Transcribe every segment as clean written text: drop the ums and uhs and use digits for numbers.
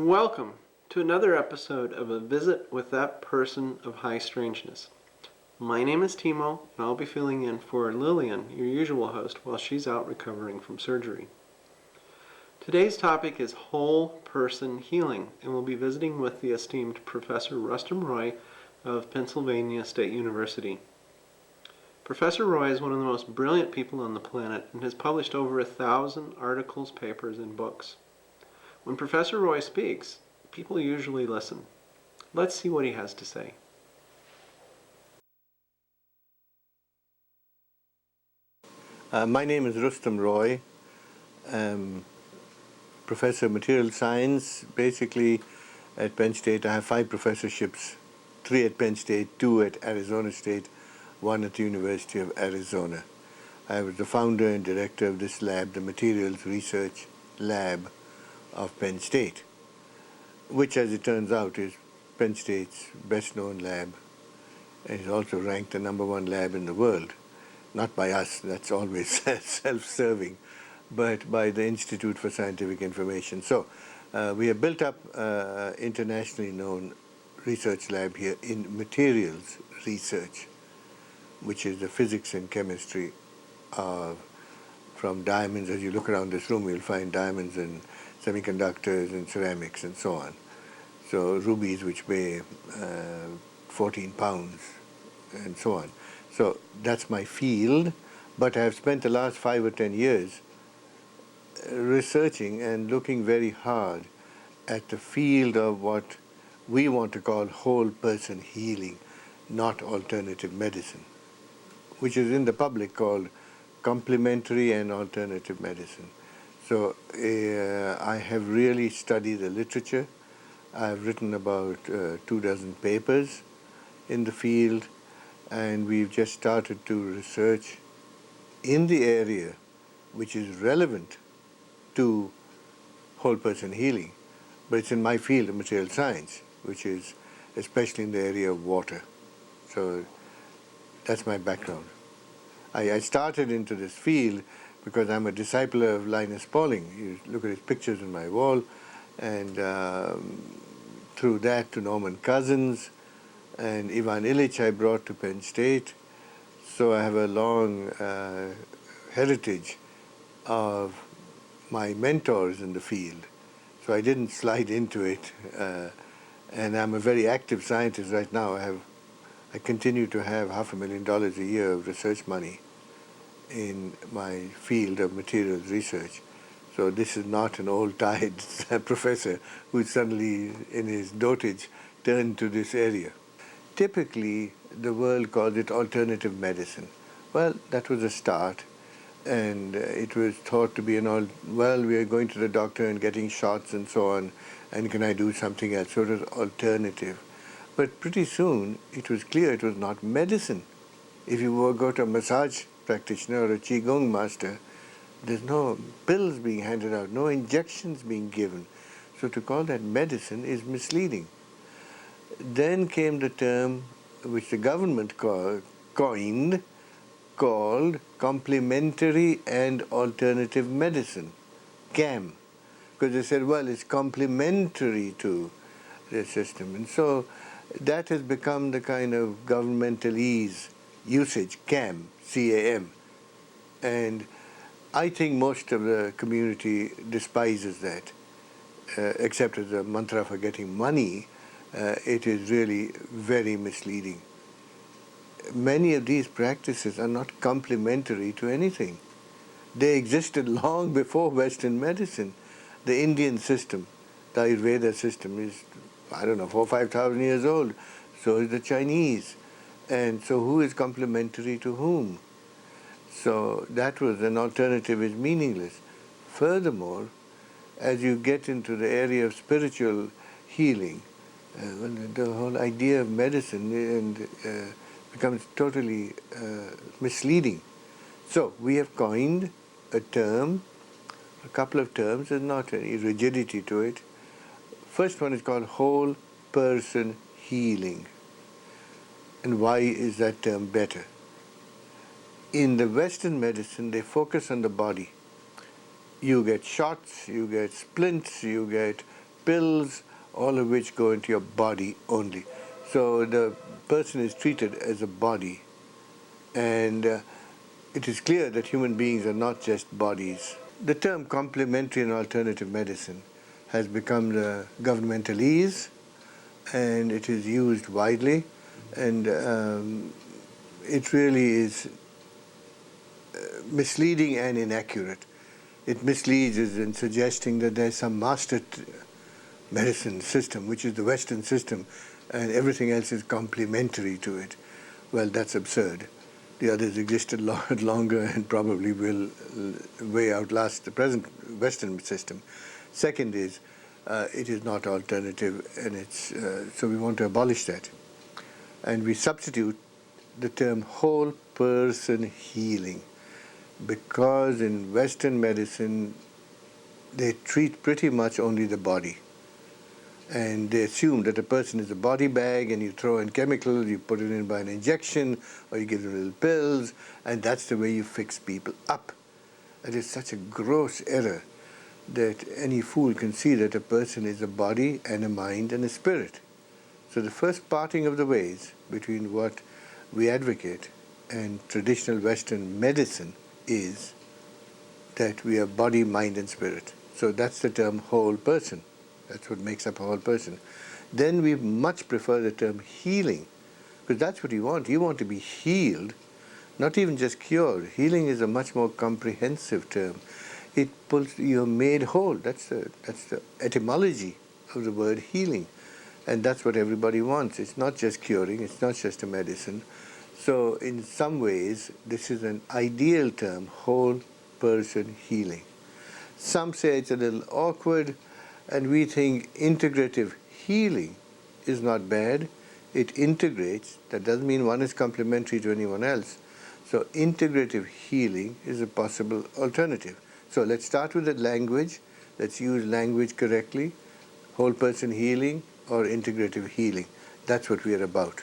Welcome to another episode of A Visit with That Person of High Strangeness. My name is Timo, and I'll be filling in for Lillian, your usual host, while she's out recovering from surgery. Today's topic is whole person healing, and we'll be visiting with the esteemed Professor Rustum Roy of Pennsylvania State University. Professor Roy is one of the most brilliant people on the planet and has published over 1,000 articles, papers, and books. When Professor Roy speaks, people usually listen. Let's see what he has to say. My name is Rustum Roy. Professor of Material Science. Basically, at Penn State, I have 5 professorships, 3 at Penn State, 2 at Arizona State, 1 at the University of Arizona. I was the founder and director of this lab, the Materials Research Lab of Penn State, which, as it turns out, is Penn State's best-known lab, and is also ranked the #1 lab in the world. Not by us, that's always self-serving, but by the Institute for Scientific Information. So we have built up an internationally known research lab here in materials research, which is the physics and chemistry of, from diamonds. As you look around this room, you'll find diamonds and semiconductors and ceramics and so on. So rubies, which weigh 14 pounds and so on. So that's my field, but I have spent the last 5 or 10 years researching and looking very hard at the field of what we want to call whole person healing, not alternative medicine, which is in the public called complementary and alternative medicine. So I have really studied the literature. I've written about 24 papers in the field, and we've just started to research in the area which is relevant to whole person healing. But it's in my field of material science, which is especially in the area of water. So that's my background. I started into this field because I'm a disciple of Linus Pauling. You look at his pictures on my wall, and through that to Norman Cousins, and Ivan Illich I brought to Penn State. So I have a long heritage of my mentors in the field. So I didn't slide into it, and I'm a very active scientist right now. I continue to have $500,000 a year of research money in my field of materials research. So this is not an old-tired professor who suddenly, in his dotage, turned to this area. Typically, the world calls it alternative medicine. Well, that was a start, and it was thought to be well, we are going to the doctor and getting shots and so on, and can I do something else? So it was alternative. But pretty soon, it was clear it was not medicine. If you go to a massage practitioner or a Qigong master, there's no pills being handed out, no injections being given. So to call that medicine is misleading. Then came the term which the government coined, called complementary and alternative medicine, CAM, because they said, well, it's complementary to the system. And so that has become the kind of governmentalese usage, CAM, C-A-M. And I think most of the community despises that, except as a mantra for getting money. It is really very misleading. Many of these practices are not complementary to anything. They existed long before Western medicine. The Indian system, the Ayurveda system, is, 4,000 or 5,000 years old. So is the Chinese. And so who is complementary to whom? So that was an alternative is meaningless. Furthermore, as you get into the area of spiritual healing, the whole idea of medicine becomes totally misleading. So we have coined a term, a couple of terms. There's not any rigidity to it. First one is called whole person healing. And why is that term better? In the Western medicine, they focus on the body. You get shots, you get splints, you get pills, all of which go into your body only. So the person is treated as a body, and it is clear that human beings are not just bodies. The term complementary and alternative medicine has become the governmentalese, and it is used widely, and it really is misleading and inaccurate. It misleads in suggesting that there's some master medicine system, which is the Western system, and everything else is complementary to it. Well, that's absurd. The others existed a lot longer and probably will way outlast the present Western system. Second is, it is not alternative, and it's so we want to abolish that. And we substitute the term whole person healing, because in Western medicine they treat pretty much only the body. And they assume that a person is a body bag, and you throw in chemicals, you put it in by an injection, or you give them little pills, and that's the way you fix people up. That is such a gross error that any fool can see that a person is a body and a mind and a spirit. So the first parting of the ways between what we advocate and traditional Western medicine is that we are body, mind, and spirit. So that's the term whole person. That's what makes up a whole person. Then we much prefer the term healing, because that's what you want. You want to be healed, not even just cured. Healing is a much more comprehensive term. It pulls, you're made whole. That's the etymology of the word healing. And that's what everybody wants. It's not just curing, it's not just a medicine. So in some ways, this is an ideal term, whole person healing. Some say it's a little awkward, and we think integrative healing is not bad. It integrates. That doesn't mean one is complementary to anyone else. So integrative healing is a possible alternative. So let's start with the language. Let's use language correctly. Whole person healing or integrative healing. That's what we are about.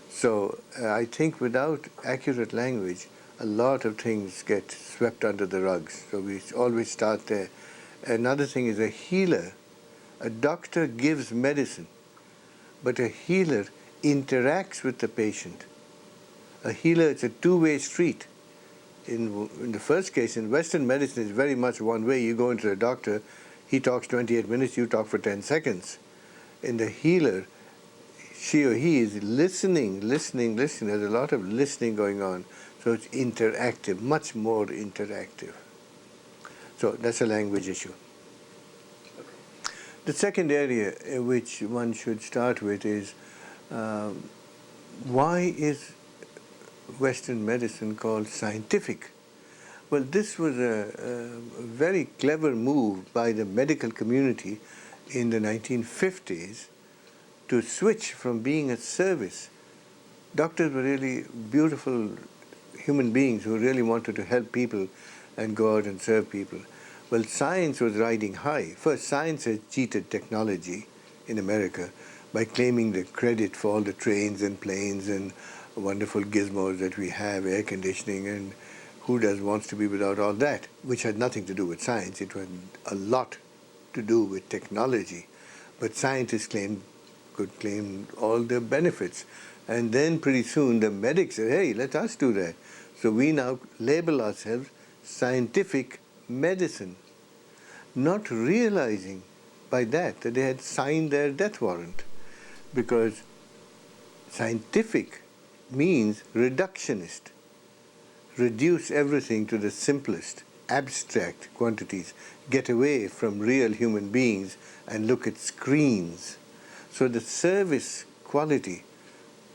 So I think without accurate language, a lot of things get swept under the rugs. So we always start there. Another thing is a healer. A doctor gives medicine, but a healer interacts with the patient. A healer, it's a two-way street. In the first case, in Western medicine, it's very much one way. You go into the doctor, he talks 28 minutes, you talk for 10 seconds. In the healer, she or he is listening. There's a lot of listening going on. So it's interactive, much more interactive. So that's a language issue. The second area which one should start with is why is Western medicine called scientific? Well, this was a very clever move by the medical community in the 1950s to switch from being a service. Doctors were really beautiful human beings who really wanted to help people and go out and serve people. Well, science was riding high. First, science has cheated technology in America by claiming the credit for all the trains and planes and wonderful gizmos that we have, air conditioning, and who wants to be without all that, which had nothing to do with science. It had a lot to do with technology. But scientists could claim all the benefits. And then pretty soon the medics said, hey, let us do that. So we now label ourselves scientific medicine, not realizing by that they had signed their death warrant, because scientific means reductionist, reduce everything to the simplest, abstract quantities, get away from real human beings and look at screens. So the service quality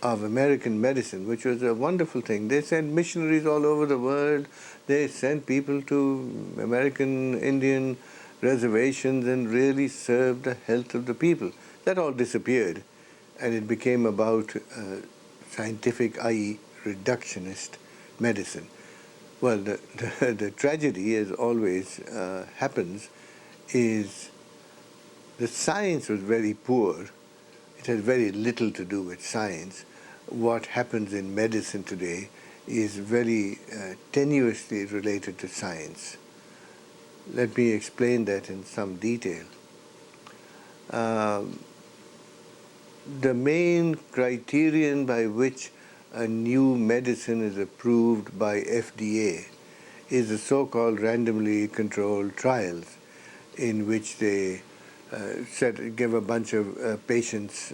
of American medicine, which was a wonderful thing. They sent missionaries all over the world. They sent people to American Indian reservations and really served the health of the people. That all disappeared, and it became about scientific, i.e. reductionist medicine. Well, the tragedy, as always happens, is the science was very poor. It has very little to do with science. What happens in medicine today is very tenuously related to science. Let me explain that in some detail. The main criterion by which a new medicine is approved by FDA is the so-called randomly controlled trials, in which they give a bunch of patients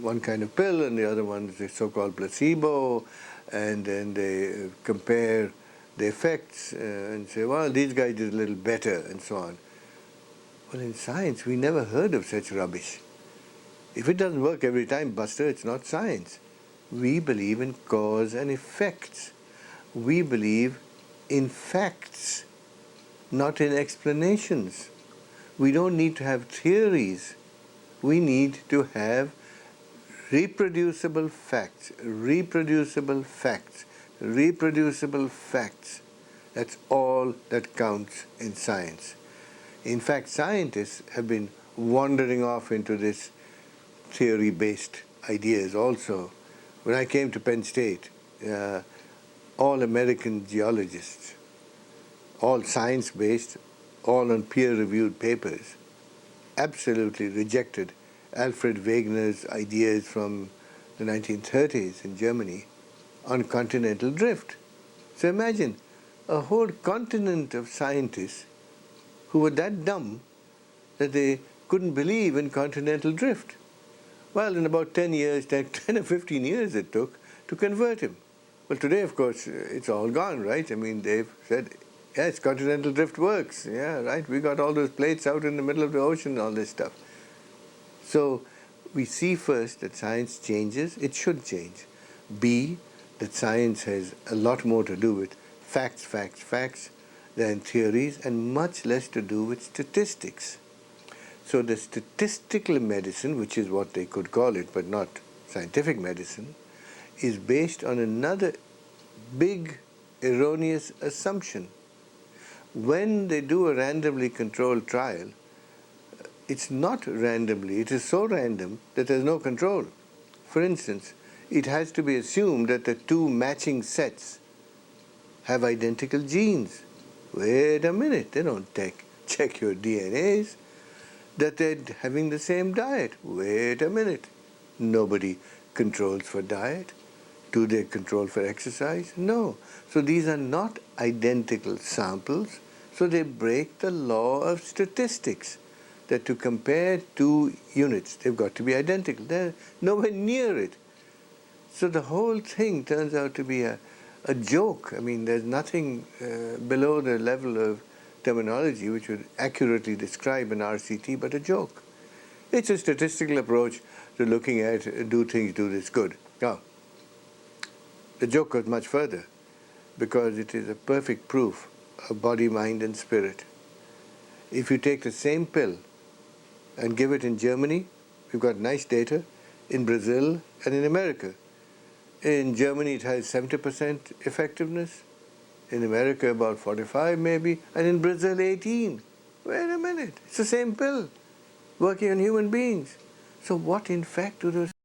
one kind of pill and the other one is the so-called placebo, and then they compare the effects and say, well, these guys did a little better, and so on. Well, in science, we never heard of such rubbish. If it doesn't work every time, Buster, it's not science. We believe in cause and effects. We believe in facts, not in explanations. We don't need to have theories. We need to have reproducible facts, reproducible facts, reproducible facts. That's all that counts in science. In fact, scientists have been wandering off into this theory-based ideas also. When I came to Penn State, all American geologists, all science-based, all on peer-reviewed papers, absolutely rejected Alfred Wegener's ideas from the 1930s in Germany on continental drift. So imagine a whole continent of scientists who were that dumb that they couldn't believe in continental drift. Well, in about 10 years, 10 or 15 years it took to convert him. Well, today, of course, it's all gone, right? I mean, they've said, yes, continental drift works. Yeah, right, we got all those plates out in the middle of the ocean and all this stuff. So we see first that science changes. It should change. B, that science has a lot more to do with facts, facts, facts than theories, and much less to do with statistics. So the statistical medicine, which is what they could call it, but not scientific medicine, is based on another big erroneous assumption. When they do a randomly controlled trial, it's not randomly, it is so random that there's no control. For instance, it has to be assumed that the two matching sets have identical genes. Wait a minute, they don't check your DNAs. That they're having the same diet. Wait a minute. Nobody controls for diet. Do they control for exercise? No. So these are not identical samples, so they break the law of statistics, that to compare two units, they've got to be identical. They're nowhere near it. So the whole thing turns out to be a joke. I mean, there's nothing below the level of terminology which would accurately describe an RCT, but a joke. It's a statistical approach to looking at do things do this good. Now, the joke goes much further because it is a perfect proof of body, mind, and spirit. If you take the same pill and give it in Germany, we've got nice data, in Brazil and in America. In Germany, it has 70% effectiveness. In America, about 45 maybe, and in Brazil, 18. Wait a minute, it's the same pill working on human beings. So what in fact do those